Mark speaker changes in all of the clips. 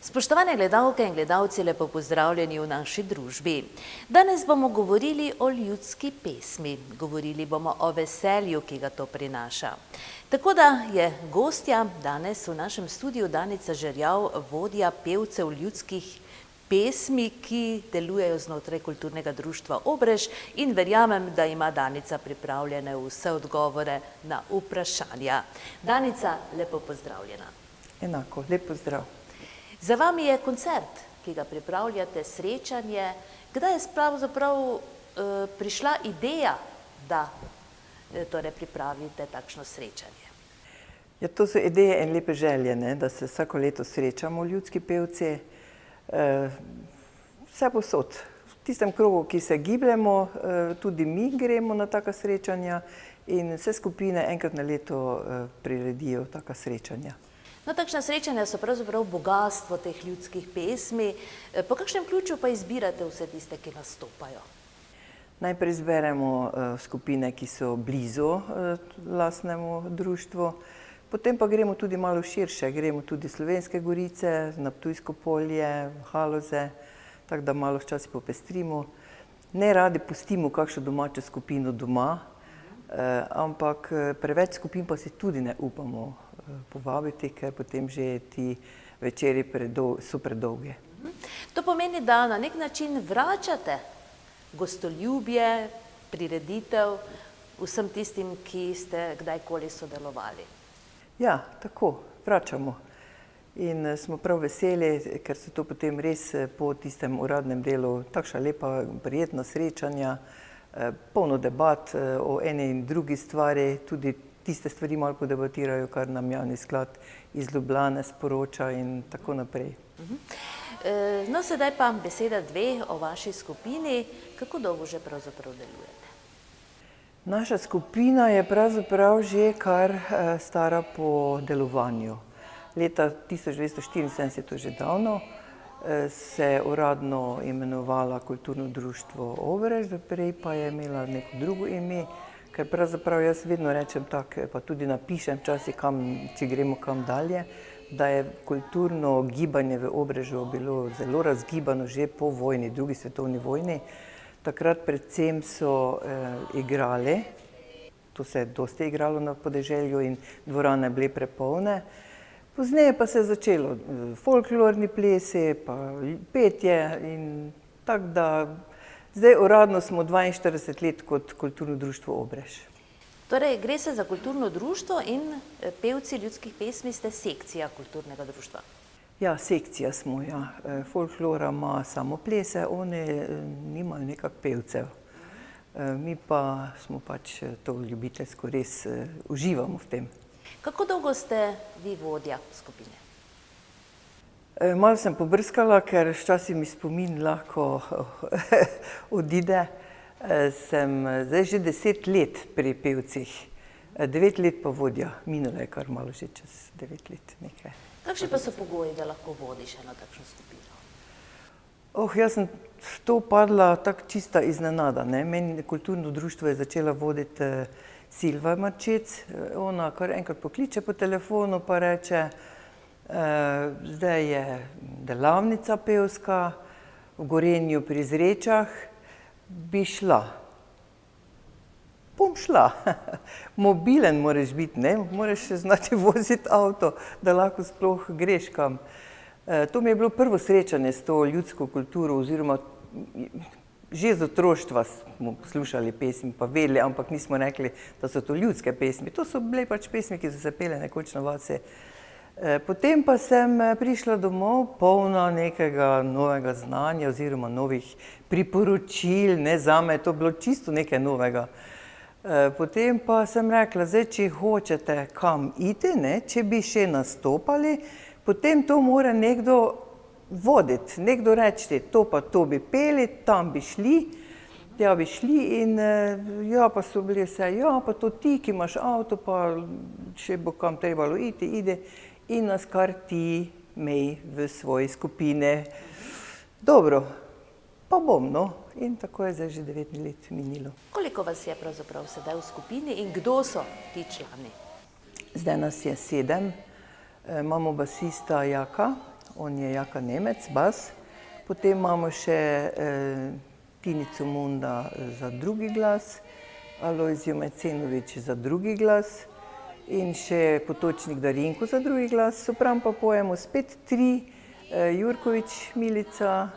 Speaker 1: Spoštovane gledalke in gledalci, lepo pozdravljeni v naši družbi. Danes bomo govorili o ljudski pesmi. Govorili bomo o veselju, ki ga to prinaša. Tako da je gostja danes v našem studiu Danica Žerjav, vodja pevcev ljudskih pesmi, ki delujejo znotraj kulturnega društva Obrež, in verjamem, da ima Danica pripravljene vse odgovore na vprašanja. Danica, lepo pozdravljena.
Speaker 2: Enako, lep pozdrav.
Speaker 1: Za vami je koncert, ki ga pripravljate, srečanje. Kdaj je pravzaprav prišla ideja, da pripravite takšno srečanje?
Speaker 2: Ja, to so ideje in lepe želje, da se vsako leto srečamo ljudski pevci. Vse posod. V tistem krogu, ki se gibljemo, tudi mi gremo na taka srečanja in vse skupine enkrat na leto priredijo taka srečanja.
Speaker 1: No, takšna srečanja so pravzaprav bogastvo teh ljudskih pesmi. Po kakšnem ključu pa izbirate vse tiste, ki nastopajo?
Speaker 2: Najprej izberemo skupine, ki so blizu lastnemu društvu, potem pa gremo tudi malo širše. Gremo tudi Slovenske Gorice, na Ptujsko polje, Haloze, tako da malo včasih popestrimo. Ne radi pustimo kakšno domačo skupino doma, ampak preveč skupin pa si tudi ne upamo povabiti, ker potem že ti večeri so predolgi.
Speaker 1: To pomeni, da na nek način vračate gostoljubje, prireditev vsem tistim, ki ste kdajkoli sodelovali.
Speaker 2: Ja, tako, vračamo. In smo prav veseli, ker so to potem res po tistem uradnem delu takšna lepa, prijetna srečanja, polno debat o eni in drugi stvari, tudi tiste stvari malo podebatirajo, kar nam javni sklad iz Ljubljane sporoča in tako naprej.
Speaker 1: No, sedaj pa beseda dve o vaši skupini. Kako dolgo že pravzaprav delujete?
Speaker 2: Naša skupina je pravzaprav že kar stara po delovanju. Leta 1974 je to že davno, se je uradno imenovala Kulturno društvo Obrež, prej pa je imela neko drugo ime, ker pravzaprav jaz vedno rečem tako, pa tudi napišem včasih, če gremo kam dalje, da je kulturno gibanje v Obrežu bilo zelo razgibano že po vojni, drugi svetovni vojni. Takrat predvsem so igrali, to se je dosti igralo na podeželju in dvorane bile prepolne. Pozneje pa se je začelo folklorni plesi, pa petje in tako da zdaj uradno smo 42 let kot Kulturno društvo Obrež.
Speaker 1: Torej, gre se za kulturno društvo in pevci ljudskih pesmi ste sekcija kulturnega društva?
Speaker 2: Ja, sekcija smo, ja. Folklora ima samo plese, oni nimajo nekak pevcev. Mi pa smo pač to ljubiteljsko, res uživamo v tem.
Speaker 1: Kako dolgo ste vi vodja skupine?
Speaker 2: Malo sem pobrskala, ker včasih mi spomin lahko odide. Sem zdaj že 10 let pri pevcih, 9 let pa vodja. Minulo je kar malo že čez 9 let nekaj.
Speaker 1: Kakšni pa so pogoji, da lahko vodiš eno takšno skupino?
Speaker 2: Jaz sem v to padla tako čista iznenada. Meni Kulturno društvo je začela voditi Silva Marčec. Ona kar enkrat pokliče po telefonu pa reče, zdaj je delavnica pevska v Gorenju pri Zrečah, bi šla. Bom šla. Mobilen moraš biti, moraš znati voziti avto, da lahko sploh greš kam. To mi je bilo prvo srečanje s to ljudsko kulturo, oziroma že z otroštva smo slušali pesmi, pa vedeli, ampak nismo rekli, da so to ljudske pesmi. To so bile pač pesmi, ki so se pele nekoč na vasi. Potem pa sem prišla domov polna nekega novega znanja oziroma novih priporočil. Zame je to bilo čisto nekaj novega. Potem pa sem rekla, zdaj, če hočete kam iti, če bi še nastopali, potem to mora nekdo voditi, nekdo reči, to pa to bi peli, tam bi šli, tja bi šli in ja, pa so bili vse, ja, pa to ti, ki imaš avto, pa še bo kam trebalo iti, ide. In nas kar ti imej v svoji skupine. Dobro, pa bom, In tako je zdaj že 9 let minilo.
Speaker 1: Koliko vas je pravzaprav sedaj v skupini in kdo so ti člani?
Speaker 2: Zdaj nas je 7. Imamo basista Jaka, on je Jaka Nemec, bas. Potem imamo še Tinico Munda za drugi glas, Alojzio Majcenovič za drugi glas in še Potočnik Darinko za drugi glas. Sopran pa pojemo spet tri, Jurkovič Milica,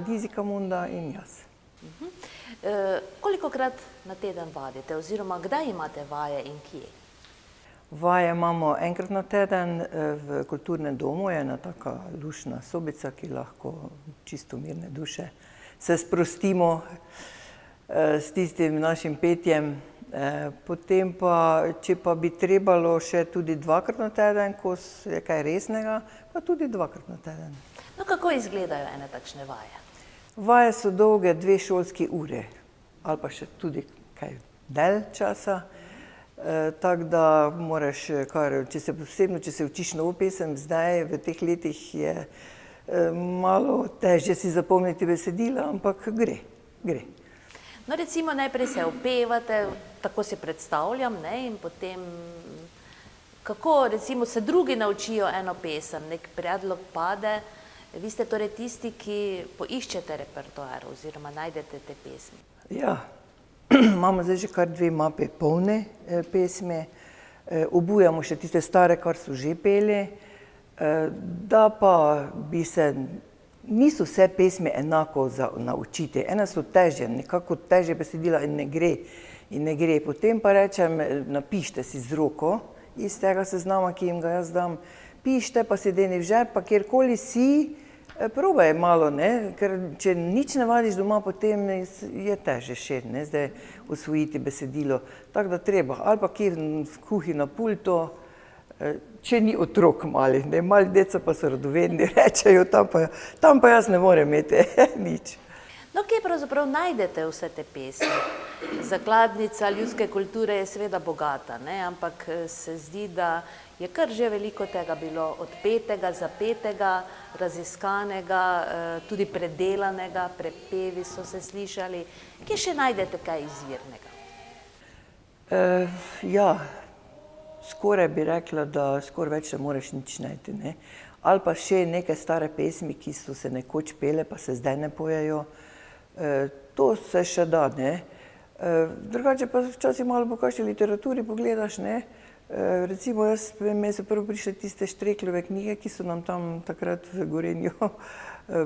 Speaker 2: Lizika Munda in jaz.
Speaker 1: Kolikokrat na teden vadite oziroma kdaj imate vaje in kje?
Speaker 2: Vaje imamo enkrat na teden v kulturnem domu, je ena taka luštna sobica, ki lahko čisto mirne duše se sprostimo s tistim našim petjem. Potem pa, če pa bi trebalo še tudi dvakrat na teden, ko je kaj resnega, pa tudi dvakrat na teden.
Speaker 1: No, kako izgledajo ene takšne vaje?
Speaker 2: Vaje so dolge 2 šolske ure ali pa še tudi kaj dalj časa. Tako da moraš, če se učiš novo pesem, zdaj v teh letih je malo težje si zapomniti besedila, ampak gre.
Speaker 1: No, recimo najprej se opevate, tako si predstavljam, ne, in potem kako recimo se drugi naučijo eno pesem, nek predlog pade, vi ste torej tisti, ki poiščete repertoar oziroma najdete te pesmi.
Speaker 2: Ja, imamo zdaj že kar 2 mape polne pesmi, obujamo še tiste stare, kar so že peli, da pa niso vse pesmi enako za naučiti. Ene so težje, nekako težje besedila in ne gre. Potem pa rečem, napišite si z roko iz tega seznama, ki jim ga jaz dam, pišite pa si deni v žep, pa kjerkoli si, probaj malo, ne, ker če nič ne vadiš doma, potem je težje še, ne, zdaj osvojiti besedilo. Tako da treba, ali pa kjer v kuhi na pultu, če ni otrok malih, ne, mali deca pa so radovedni, rečejo, tam pa jaz ne morem imeti nič.
Speaker 1: No, kje pravzaprav najdete vse te pesmi? Zakladnica ljudske kulture je seveda bogata, ne, ampak se zdi, da je kar že veliko tega bilo odpetega, zapetega, raziskanega, tudi predelanega, prepevi so se slišali. Kje še najdete kaj izvirnega?
Speaker 2: Ja, skoraj bi rekla, da skoraj več ne moreš nič najti, ne. Ali pa še neke stare pesmi, ki so se nekoč pele, pa se zdaj ne pojejo. To se še da, ne. Drugače pa včasih malo po kakšni literaturi pogledaš, ne. Recimo meni so prvo prišle tiste Štreklove knjige, ki so nam tam takrat v Gorenju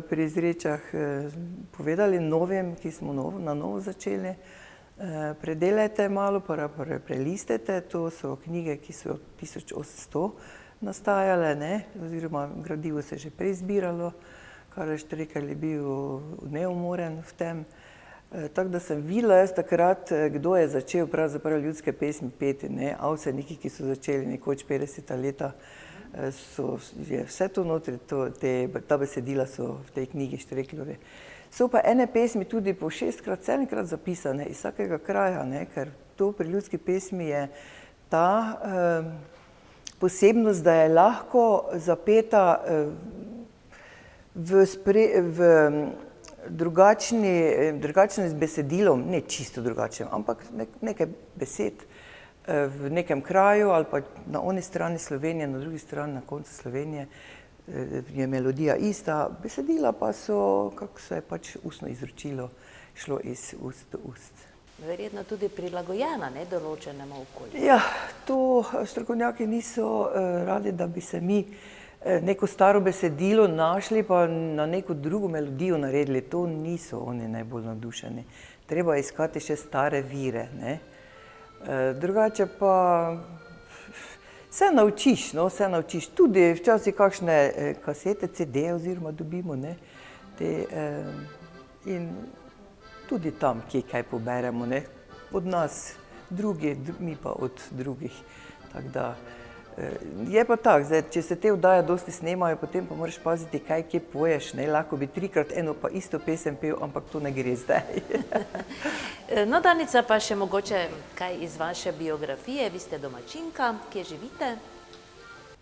Speaker 2: pri Zrečah povedali, novim, ki smo na novo začeli. Predelajte malo, prelistajte, to so knjige, ki so 1800 nastajale, ne, oziroma gradivo se je že prej zbiralo, Karel Štrekelj je bil neumoren v tem. Tako da sem videla jaz takrat, kdo je začel pravzaprav ljudske pesmi peti, ne, Avseniki, ki so začeli nekoč 50. leta, je vse to notri, ta besedila so v tej knjigi Štreklove. So pa ene pesmi tudi po 6-krat, 7-krat zapisane iz vsakega kraja, ne, ker to pri ljudski pesmi je ta posebnost, da je lahko zapeta v drugačnem besedilom, ne čisto drugačnem, ampak nekaj besed v nekem kraju ali pa na oni strani Slovenije, na drugi strani, na koncu Slovenije, je melodija ista, besedila pa so, kako se je pač ustno izročilo, šlo iz ust do ust.
Speaker 1: Verjetno tudi prilagojena, ne, določenemu okolju.
Speaker 2: Ja, to strokovnjaki niso radi, da bi se mi neko staro besedilo našli pa na neko drugo melodijo naredili. To niso oni najbolj navdušeni. Treba iskati še stare vire, ne. Drugače pa se naučiš, no, se naučiš. Tudi včasih kakšne kasete, CD oziroma dobimo, ne, in tudi tam kje kaj poberemo, ne, od nas drugi, mi pa od drugih. Tako da je pa tako, zdaj, če se te oddaje dosti snemajo, potem pa moraš paziti, kaj kje poješ, ne, lahko bi 3-krat eno pa isto pesem pel, ampak to ne gre zdaj.
Speaker 1: No, Danica, pa še mogoče kaj iz vaše biografije, vi ste domačinka, kje živite?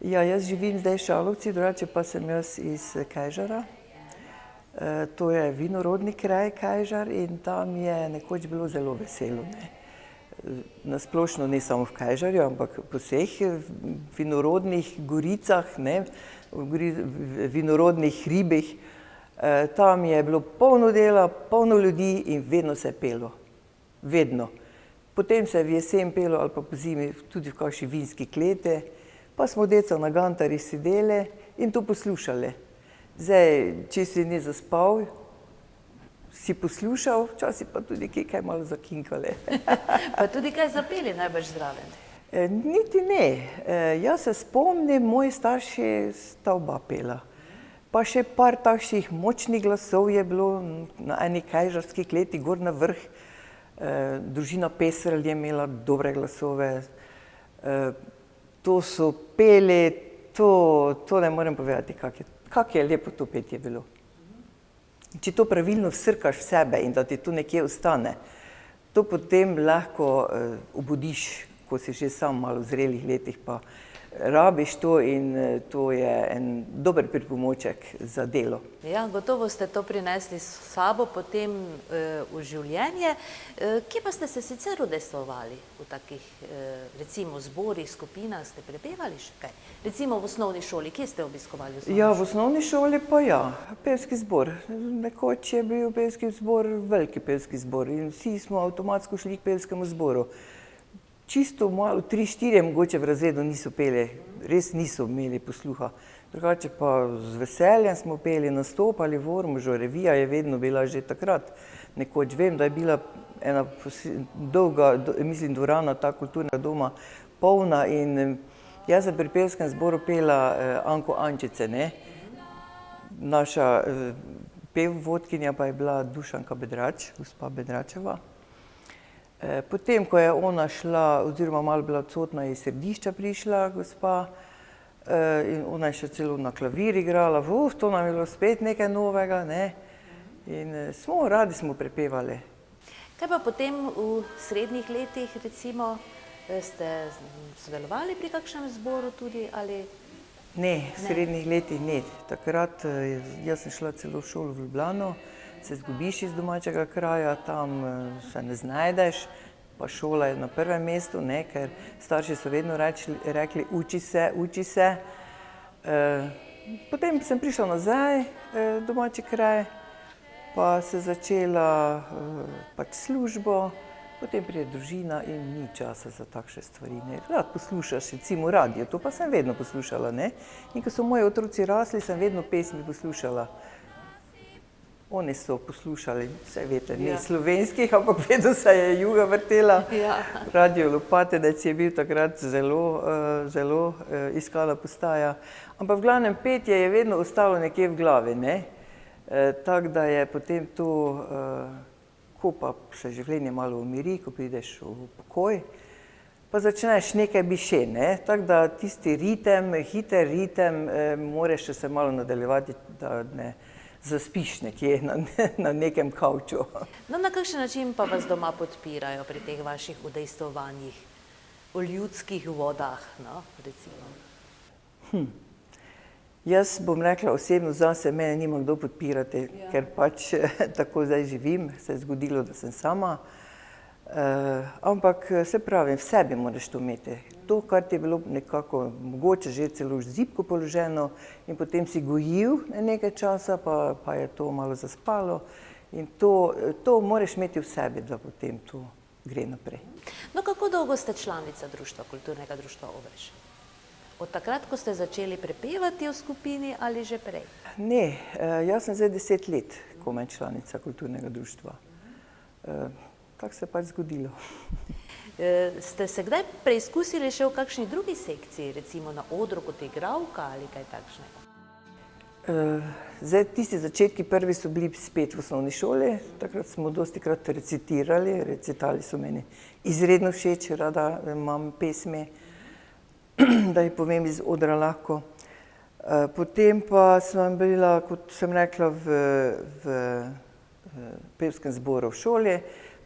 Speaker 2: Ja, jaz živim zdaj v Šalovci, drugače pa sem jaz iz Kajžara. To je vinorodni kraj Kajžar in tam je nekoč bilo zelo veselo, ne. nasplošno ne samo v Kajžarju, ampak po vseh vinorodnih goricah, ne, vinorodnih hribih. Tam je bilo polno dela, polno ljudi in vedno se je pelo. Vedno. Potem se je v jesen pelo ali pa po zimi tudi v kakšni vinski kleti, pa smo deca na gantarjih sedeli in to poslušali. Zdaj, če si ni zaspal, si poslušal, včasih pa tudi kaj malo zakinkali.
Speaker 1: Pa tudi kaj zapeli najbrž zraven?
Speaker 2: Niti ne. Jaz se spomnim, moji starši sta oba pela. Pa še par takšnih močnih glasov je bilo na eni kajžarski kleti, gor na vrh. Družina Peserl je imela dobre glasove. To so peli, to ne morem povedati, kak je lepo to petje bilo. Če to pravilno vsrkaš v sebe in da ti to nekje ostane, to potem lahko obudiš, ko si že sam malo v zrelih letih, pa rabiš to in to je en dober pripomoček za delo.
Speaker 1: Ja, gotovo ste to prinesli s sabo potem v življenje. Kje pa ste se sicer udejstvovali v takih, recimo, zborih, skupinah, ste prepevali še kaj? Recimo v osnovni šoli, kje ste obiskovali osnovno šolo?
Speaker 2: Ja, v osnovni šoli pa ja, pevski zbor. Nekoč je bil pevski zbor, veliki pevski zbor in vsi smo avtomatsko šli k pevskemu zboru. Čisto malo, 3-4 mogoče v razredu niso peli, res niso imeli posluha. Drugače pa z veseljem smo peli, nastopali v Ormožu, revija je vedno bila že takrat. Nekoč vem, da je bila ena dolga, mislim, dvorana, ta kulturna doma, polna in jaz sem pri pevskem zboru pela Anko Ančice, ne. Naša pevvodkinja pa je bila Dušanka Bedrač, gospa Bedračeva. Potem, ko je ona šla, oziroma malo bila odsotna, je iz Središča prišla gospa in ona je še celo na klavir igrala. To nam je bilo spet nekaj novega, ne. In radi smo prepevali.
Speaker 1: Kaj pa potem v srednjih letih, recimo, ste sodelovali pri kakšnem zboru tudi ali?
Speaker 2: Ne, v srednjih letih ne. Takrat, jaz sem šla celo v šolo v Ljubljano, se zgubiš iz domačega kraja, tam se ne znajdeš, pa šola je na prvem mestu, ne, ker starši so vedno rekli, uči se, uči se. Potem sem prišla nazaj v domači kraj, pa se začela pač službo, potem pride družina in ni časa za takšne stvari, ne. Rad poslušaš, recimo radio, to pa sem vedno poslušala, ne. In ko so moji otroci rasli, sem vedno pesmi poslušala. Oni so poslušali, vse veste, ne slovenskih, ampak vedno se je Juga vrtela. Radio Lopatenec je bil takrat zelo iskana postaja. Ampak v glavnem petje je vedno ostalo nekje v glavi, ne. Tako da je potem to, ko pa se življenje malo umiri, ko prideš v pokoj, pa začneš nekaj bi še, ne. Tako da tisti ritem, hiter ritem, moraš še se malo nadaljevati, da ne zaspiš nekje na nekem kavču.
Speaker 1: No, na kakšen način pa vas doma podpirajo pri teh vaših udejstvovanjih v ljudskih vodah, no, recimo?
Speaker 2: Jaz bom rekla osebno zase, mene nima kdo podpirati, ker pač tako zdaj živim, se je zgodilo, da sem sama. Ampak se pravi, v sebi moraš to imeti. To, kar ti je bilo nekako mogoče že celo zibko položeno in potem si gojil nekaj časa, pa je to malo zaspalo in to moraš imeti v sebi, da potem to gre naprej.
Speaker 1: No, kako dolgo ste članica društva, Kulturnega društva Ormož? Od takrat, ko ste začeli prepevati v skupini ali že prej?
Speaker 2: Ne, jaz sem zdaj 10 let komaj članica Kulturnega društva. Tako se je pač zgodilo.
Speaker 1: Ste se kdaj preizkusili še v kakšni drugi sekciji, recimo na odru kot igralka ali kaj takšnega?
Speaker 2: Zdaj, tisti začetki prvi so bili spet v osnovni šoli, takrat smo dostikrat recitirali, recitali so meni izredno všeč, rada imam pesmi, da jih povem iz odra lahko. Potem pa sem bila, kot sem rekla, v pevskem zboru v šoli,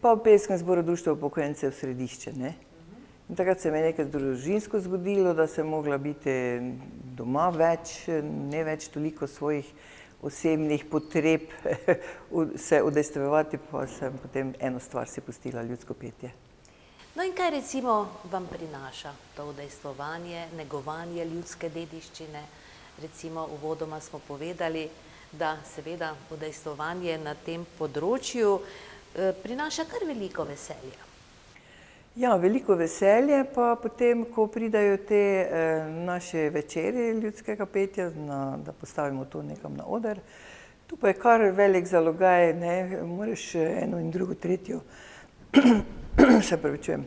Speaker 2: pa v pevskem zboru Društva upokojencev Središče, ne. In takrat se mi je nekaj družinsko zgodilo, da sem mogla biti doma več, ne več toliko svojih osebnih potreb se udejstvovati, pa sem potem eno stvar si pustila, ljudsko petje.
Speaker 1: No in kaj recimo vam prinaša to udejstvovanje, negovanje ljudske dediščine? Recimo uvodoma smo povedali, da seveda udejstvovanje na tem področju prinaša kar veliko veselja.
Speaker 2: Ja, veliko veselje, pa potem, ko pridajo te naše večeri ljudskega petja, da postavimo to nekam na oder, tu pa je kar velik zalogaj, ne, moraš eno in drugo, tretjo, se pravičujem,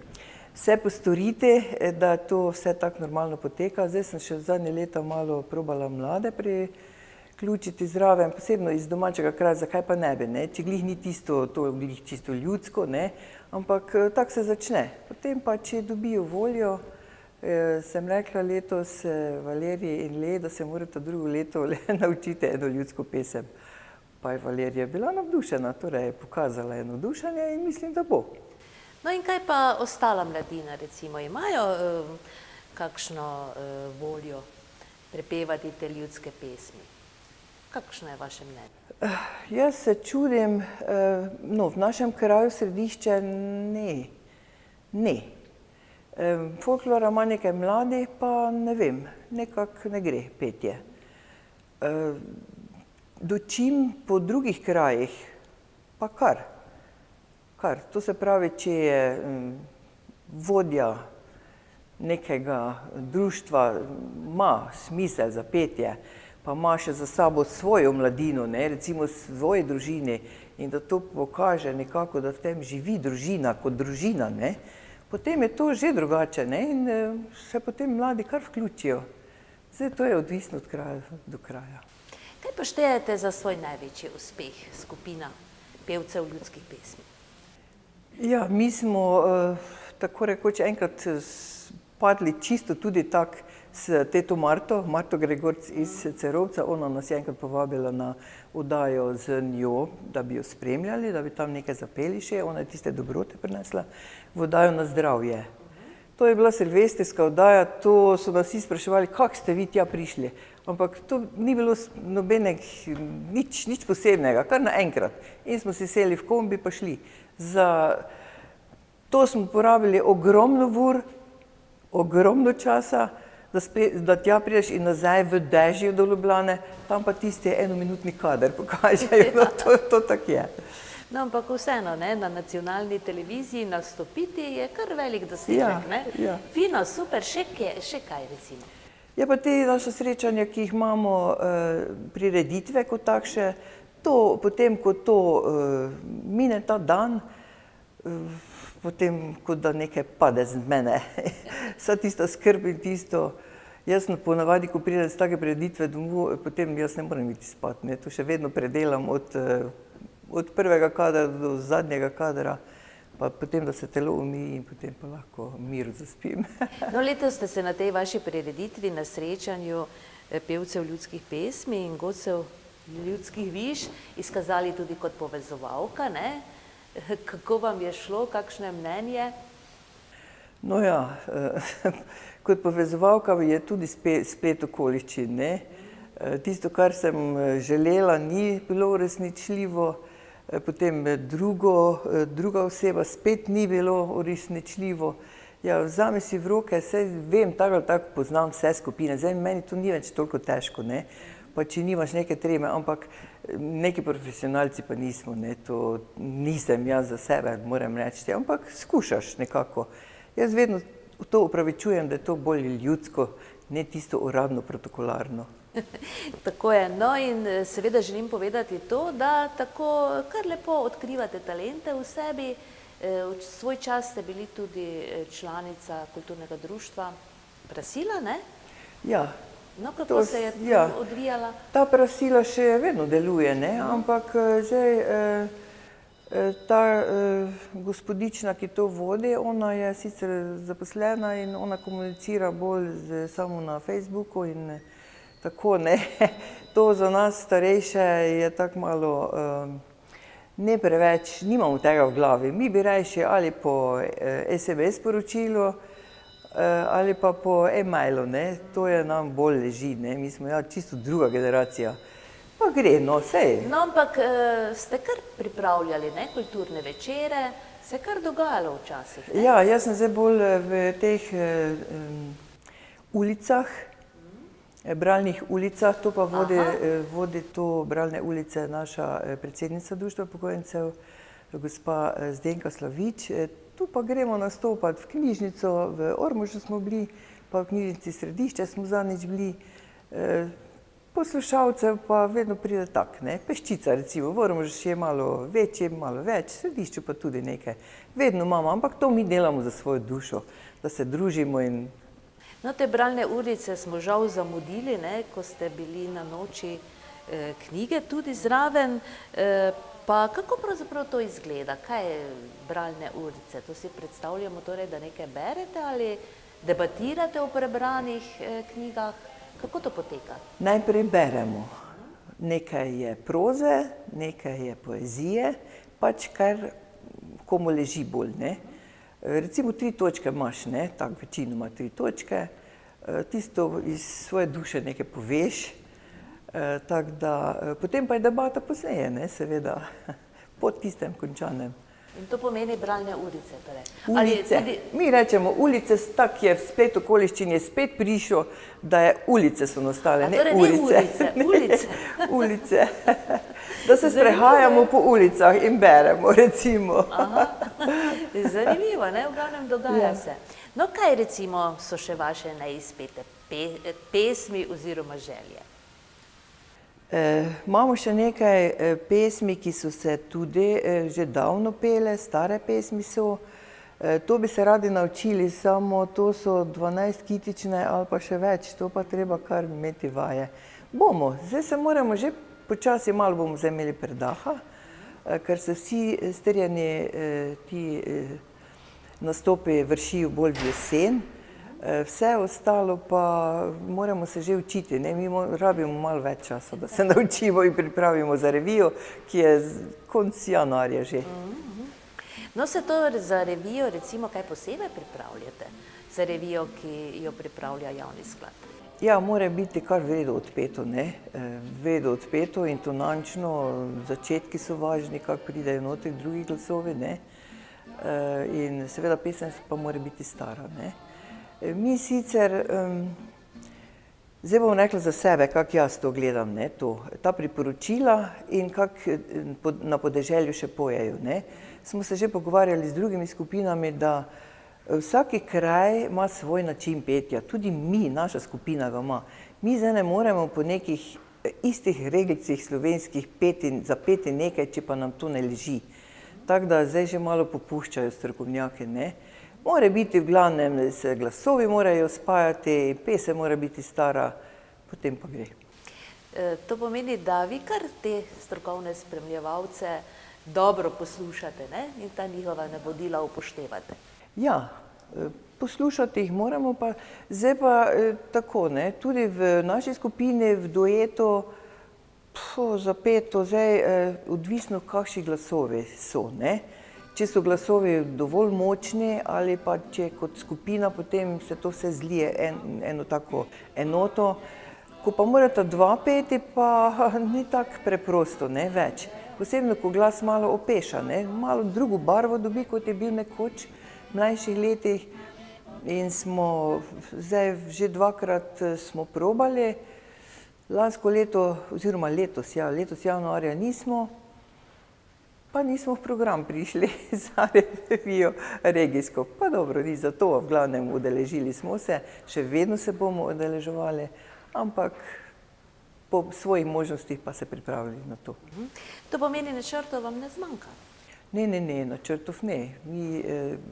Speaker 2: vse postoriti, da to vse tako normalno poteka. Zdaj sem še zadnje leta malo probala mlade priključiti zraven, posebno iz domačega kraja, zakaj pa ne bi, ne? Če glih ni tisto, to glih čisto ljudsko, ne? Ampak tako se začne. Potem pa, če dobijo voljo, sem rekla letos Valeriji in Le, da se morata drugo leto le naučiti eno ljudsko pesem. Pa je Valerija bila navdušena, torej je pokazala eno navdušenje in mislim, da bo.
Speaker 1: No in kaj pa ostala mladina, recimo, imajo kakšno voljo prepevati te ljudske pesmi? Kakšno je vaše mnenje?
Speaker 2: Jaz se čudim, no, v našem kraju središče ne. Folklora ima nekaj mladih, pa ne vem, nekako ne gre petje. Dočim po drugih krajih, pa kar. To se pravi, če je vodja nekega društva, ima smisel za petje, pa ima še za sabo svojo mladino, ne, recimo svoje družine, in da to pokaže nekako, da v tem živi družina kot družina, ne, potem je to že drugače, ne, in se potem mladi kar vključijo. Zdaj, to je odvisno od kraja do kraja.
Speaker 1: Kaj pa štejete za svoj največji uspeh, skupina pevcev ljudskih pesmi?
Speaker 2: Ja, mi smo tako rekoč enkrat padli čisto tudi tako s teto Marto Gregorc iz Cerovca. Ona nas je enkrat povabila na oddajo z njo, da bi jo spremljali, da bi tam nekaj zapeli še. Ona je tiste dobrote prinesla v oddajo Na zdravje. To je bila silvestrska oddaja, to so nas vsi spraševali, kako ste vi tja prišli. Ampak to ni bilo nič posebnega, kar naenkrat. In smo si seli v kombi pa šli. Za to smo porabili ogromno ur, ogromno časa, da tja prideš in nazaj v dežju do Ljubljane, tam pa tisti enominutni kader pokažejo, no to tako je.
Speaker 1: No, ampak vseeno, ne, na nacionalni televiziji nastopiti je kar velik dosežek, ne?
Speaker 2: Ja.
Speaker 1: Fino, super, še kaj recimo?
Speaker 2: Ja, pa te naše srečanja, ki jih imamo, prireditve kot takše, to potem, ko to mine ta dan, potem, kot da nekaj pade z mene. Vsa tista skrb in tisto, jaz ponavadi, ko pridem z take prireditve domov, potem jaz ne morem iti spat, ne, to še vedno predelam od prvega kadra do zadnjega kadra, pa potem, da se telo umije in potem pa lahko miru zaspim.
Speaker 1: No, letos ste se na tej vaši prireditvi, na srečanju pevcev ljudskih pesmi in godcev ljudskih viž izkazali tudi kot povezovalka, ne? Kako vam je šlo, kakšno je mnenje?
Speaker 2: No ja, kot povezovalka je tudi splet okoliščin, ne. Tisto, kar sem želela, ni bilo uresničljivo, potem druga oseba spet ni bilo uresničljivo. Ja, vzami si v roke, saj vem, tako ali tako poznam vse skupine, zdaj meni to ni več toliko težko, ne. Pa če nimaš neke treme, ampak neki profesionalci pa nismo, ne, to nisem jaz za sebe, moram reči, ampak skušaš nekako. Jaz vedno to opravičujem, da je to bolj ljudsko, ne tisto uradno, protokolarno.
Speaker 1: Tako je, no in seveda želim povedati to, da tako kar lepo odkrivate talente v sebi. V svoj čas ste bili tudi članica kulturnega društva Prasila, ne?
Speaker 2: Ja.
Speaker 1: No, kako se je to odvijala?
Speaker 2: Ta Prasila še vedno deluje, ne, ampak zdaj ta gospodična, ki to vodi, ona je sicer zaposlena in ona komunicira bolj samo na Facebooku in tako, ne. To za nas starejše je tako malo ne preveč, nimamo tega v glavi. Mi bi rajši ali po SMS sporočilu ali pa po e-mailu, ne. To je nam bolj leži, ne. Mi smo ja čisto druga generacija. Pa gre, no, sej.
Speaker 1: No, ampak ste kar pripravljali, ne, kulturne večere, Se je kar dogajalo včasih, ne?
Speaker 2: Ja, jaz sem zdaj bolj v teh ulicah, bralnih ulicah, to pa vodi to bralne ulice naša predsednica Društva upokojencev, gospa Zdenka Slavič. Tu pa gremo nastopati v knjižnico, v Ormožu smo bili, pa v knjižnici Središče smo zadnjič bili. Poslušalcev pa vedno pride tak, ne, peščica recimo, v Ormožu je malo večje, malo več, v Središču pa tudi nekaj. Vedno imamo, ampak to mi delamo za svojo dušo, da se družimo in...
Speaker 1: No, te bralne ulice smo žal zamudili, ne, ko ste bili na noči knjige tudi zraven, pa kako pravzaprav to izgleda? Kaj je bralne ulice? To si predstavljamo torej, da nekaj berete ali debatirate o prebranih knjigah? Kako to poteka?
Speaker 2: Najprej beremo. Nekaj je proze, nekaj je poezije, pač kar komu leži bolj, ne. Recimo 3 točke imaš, ne, tako večinoma 3 točke, tisto iz svoje duše nekaj poveš, tako da, potem pa je debata pozneje, ne, seveda, po tistem končanem.
Speaker 1: In to pomeni bralne ulice, torej?
Speaker 2: Ulice. Mi rečemo ulice, tak je v splet okoliščin je spet prišel, da je ulice so nastale, ne ulice.
Speaker 1: Ulice.
Speaker 2: Ulice. Da se sprehajamo po ulicah in beremo, recimo.
Speaker 1: Aha, zanimivo, ne, v glavnem dogaja se. No, kaj recimo so še vaše neizpete pesmi oziroma želje?
Speaker 2: Imamo še nekaj pesmi, ki so se tudi že davno pele, stare pesmi so. To bi se radi naučili, samo to so 12-kitične ali pa še več, to pa treba kar imeti vaje. Bomo, zdaj se moramo že počasi, malo bomo zdaj imeli predaha, ker se vsi strjeni ti nastopi vršijo bolj v jesen. Vse ostalo pa moramo se že učiti, ne, mi rabimo malo več časa, da se naučimo in pripravimo za revijo, ki je konec januarja že.
Speaker 1: No, se to za revijo recimo kaj posebej pripravljate? Za revijo, ki jo pripravlja javni sklad?
Speaker 2: Ja, mora biti kar v redu odpeto, ne, v redu odpeto in tonančno, začetki so važni, kako pridejo notri drugi glasovi, ne, in seveda pesem pa mora biti stara, ne. Mi sicer, zdaj bom rekla za sebe, kako jaz to gledam, ne, ta priporočila in kako na podeželju še pojejo, ne. Smo se že pogovarjali z drugimi skupinami, da vsaki kraj ima svoj način petja, tudi mi, naša skupina ga ima. Mi zdaj ne moremo po nekih istih reglicih slovenskih zapeti nekaj, če pa nam to ne leži. Tako da zdaj že malo popuščajo strokovnjaki, ne. Mora biti v glavnem, se glasovi morajo spajati, pesem mora biti stara, potem pa gre.
Speaker 1: To pomeni, da vi kar te strokovne spremljevalce dobro poslušate, ne? In ta njihova navodila upoštevate.
Speaker 2: Ja, poslušati jih moramo, pa zdaj pa tako, ne, tudi v naši skupini, v duetu, zapeto, zdaj odvisno, kakšni glasovi so, ne. Če so glasovi dovolj močni ali pa če kot skupina, potem se to vse zlije eno tako enoto. Ko pa morata dva peti, pa ni tako preprosto, ne, več. Posebno, ko glas malo opeša, ne, malo drugo barvo dobi, kot je bil nekoč v mlajših letih. In smo zdaj že dvakrat smo probali, lansko leto, oziroma letos januarja nismo, pa nismo v program prišli za revijo regijsko. Pa dobro, ni za to, v glavnem udeležili smo se, še vedno se bomo udeleževali, ampak po svojih možnostih pa se pripravili na to.
Speaker 1: To pomeni, načrtov vam ne zmanjka?
Speaker 2: Ne, načrtov ne. Mi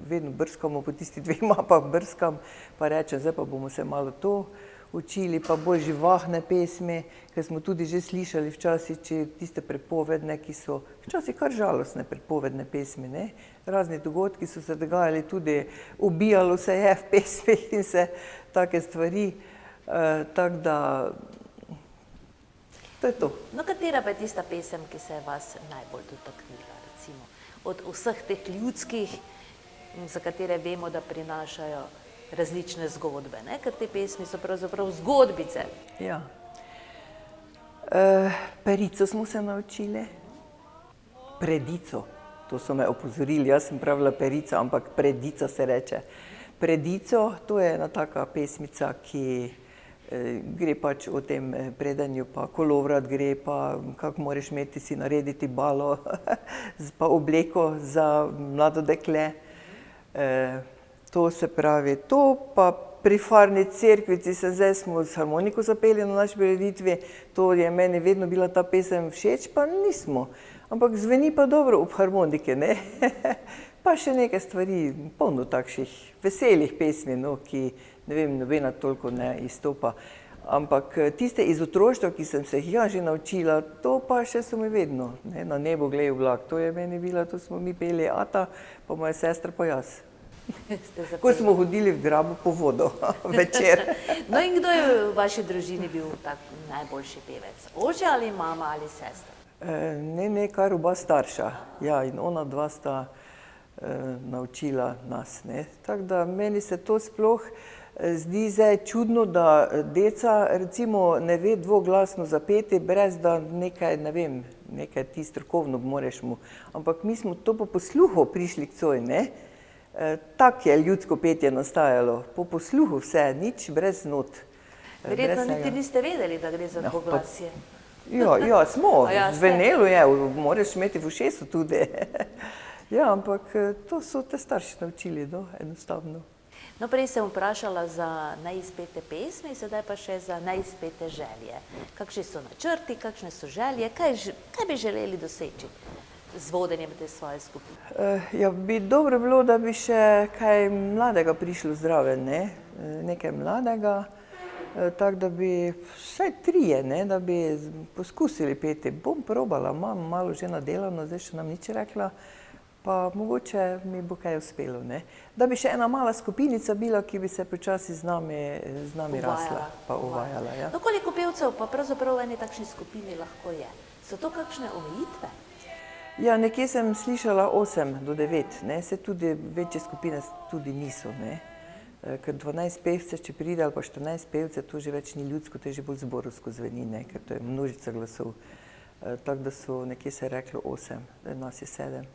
Speaker 2: vedno brskamo po tistih 2 mapah, brskam, pa rečem, zdaj pa bomo se malo to učili, pa bolj živahne pesmi, ker smo tudi že slišali včasih, tiste prepovedne, ki so včasih kar žalostne prepovedne pesmi, ne. Razni dogodki so se dogajali, tudi ubijalo se je v pesmih in se take stvari, tako da to je to.
Speaker 1: No, katera pa je tista pesem, ki se je vas najbolj dotaknila, recimo, od vseh teh ljudskih, za katere vemo, da prinašajo različne zgodbe, ne? Ker te pesmi so pravzaprav zgodbice.
Speaker 2: Ja. Perico smo se naučili, predico. To so me opozorili, jaz sem pravila perica, ampak predica se reče. Predico, to je ena taka pesmica, ki gre pač o tem predanju, pa kolovrat gre, pa kako moraš imeti si narediti balo, pa obleko za mlado dekle. To se pravi, to pa pri Farni cerkvici se zdaj smo z harmoniko zapeli na naši prireditvi, to je meni vedno bila ta pesem všeč, pa nismo. Ampak zveni pa dobro ob harmonike, ne? Pa še nekaj stvari, polno takšnih veselih pesmi, no, ki, ne vem, nobena toliko ne izstopa. Ampak tiste iz otroštva, ki sem se jih ja že naučila, to pa še so mi vedno, ne? Na nebo glej vlak, to je meni bila, to smo mi peli Ata, pa moja sestra pa jaz. Ko smo hodili v grabu po vodo večer.
Speaker 1: No in kdo je v vaši družini bil tak najboljši pevec? Oče ali mama ali sestra?
Speaker 2: Ne, kar oba starša. Ja, in ona dva sta naučila nas, ne. Tako da meni se to sploh zdi zdaj čudno, da deca recimo ne ve dvoglasno zapeti, brez da nekaj, ne vem, nekaj ti strokovno moraš mu. Ampak mi smo to po posluhu prišli k coj, ne. Tak je ljudsko petje nastajalo, po posluhu vse, nič brez not.
Speaker 1: Verjetno niti niste vedeli, da gre za dvoglasje.
Speaker 2: Ja, smo,
Speaker 1: Ja, ste.
Speaker 2: zvenelo je, moraš imeti v ušesu tudi. Ja, ampak to so te starši naučili, no, enostavno.
Speaker 1: No, prej sem vprašala za neizpete pesmi, sedaj pa še za neizpete želje. Kakšni so načrti, kakšne so želje, kaj bi želeli doseči z vodenjem te svoje skupine?
Speaker 2: Ja, bi dobro bilo, da bi še kaj mladega prišlo zraven, ne, nekaj mladega, tako da bi vsaj trije, ne, da bi poskusili peti. Bom probala, imam malo že nadelano, zdaj še nam nič rekla, pa mogoče mi bo kaj uspelo, ne. Da bi še ena mala skupinica bila, ki bi se počasi z nami rasla, pa uvajala, ja.
Speaker 1: No, koliko pevcev pa pravzaprav v eni takšni skupini lahko je? So to kakšne omejitve?
Speaker 2: Ja, nekje sem slišala 8 do 9, ne, se tudi večje skupine tudi niso, ne. Ker 12 pevcev, če pride, ali pa 14 pevcev, to že več ni ljudsko, to je že bolj zborovsko zveni, ne, ker to je množica glasov. Tako da so, nekje se je reklo 8, nas je 7.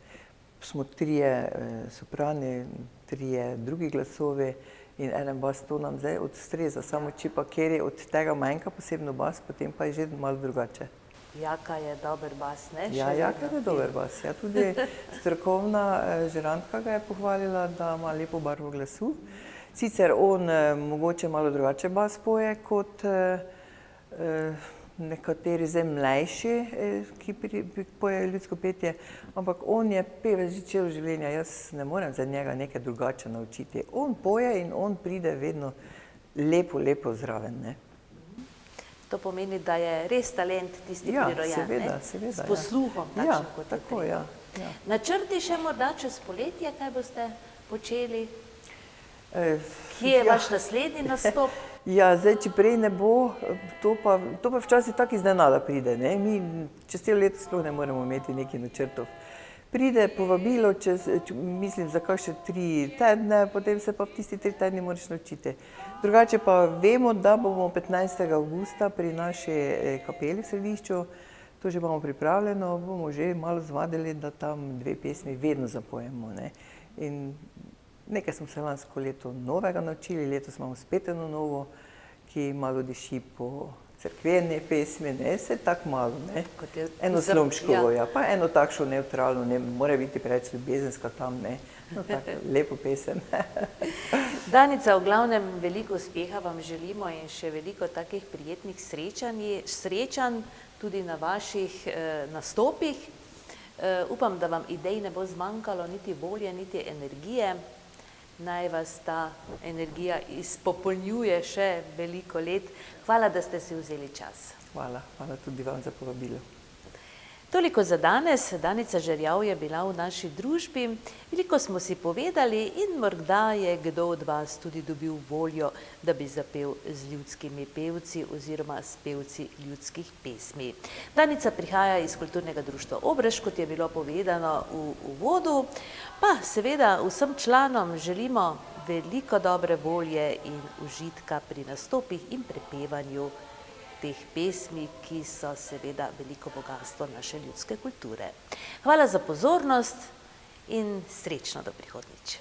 Speaker 2: Smo 3 soprani, 3 drugi glasovi in en bas, to nam zdaj odstreza, samo če pa kjer je od tega manjka posebno bas, potem pa je že malo drugače.
Speaker 1: Jaka je dober bas, ne?
Speaker 2: Ja, Jaka je dober bas. Ja, tudi strokovna žirandka ga je pohvalila, da ima lepo barvo glasu. Sicer on mogoče malo drugače bas poje kot nekateri zdaj mlajši, ki pojejo ljudsko petje, ampak on je pevec že celo življenje, jaz ne morem za njega nekaj drugače naučiti. On poje in on pride vedno lepo zraven, ne.
Speaker 1: To pomeni, da je res talent tisti prirojen, ne?
Speaker 2: Seveda,
Speaker 1: s posluhom, takšen kot je
Speaker 2: tako,
Speaker 1: treba.
Speaker 2: ja.
Speaker 1: Načrti še morda čez poletje, kaj boste počeli? Kje je
Speaker 2: Ja.
Speaker 1: vaš naslednji nastop?
Speaker 2: Ja, zdaj, če prej ne bo, to pa včasih tako iznenada pride, ne. Mi čez celo leto sploh ne moremo imeti nekih načrtov. Pride povabilo mislim, za kakšne 3 tedne, potem se pa v tisti 3 tedni moraš naučiti. Drugače pa vemo, da bomo 15. avgusta pri naši kapeli v Središču, to že imamo pripravljeno, bomo že malo zvadili, da tam 2 pesmi vedno zapojemo, ne. In nekaj smo se lansko leto novega naučili, letos imamo spet eno novo, ki malo diši po cerkvene pesmi, ne, se tako malo, ne. Eno slomškovo, ja, pa eno takšno nevtralno, ne mora biti preveč ljubezenska tam, ne. No, tako lepo pesem.
Speaker 1: Danica, v glavnem veliko uspeha vam želimo in še veliko takih prijetnih srečanj tudi na vaših nastopih. Upam, da vam idej ne bo zmanjkalo, niti volje, niti energije. Naj vas ta energija izpopolnjuje še veliko let. Hvala, da ste si vzeli čas.
Speaker 2: Hvala tudi vam za povabilo.
Speaker 1: Toliko za danes. Danica Žerjav je bila v naši družbi. Veliko smo si povedali in morda je kdo od vas tudi dobil voljo, da bi zapel z ljudskimi pevci oziroma s pevci ljudskih pesmi. Danica prihaja iz Kulturnega društva Obrež, kot je bilo povedano v uvodu, pa seveda vsem članom želimo veliko dobre volje in užitka pri nastopih in prepevanju teh pesmi, ki so seveda veliko bogatstvo naše ljudske kulture. Hvala za pozornost, in srečno do prihodnjič.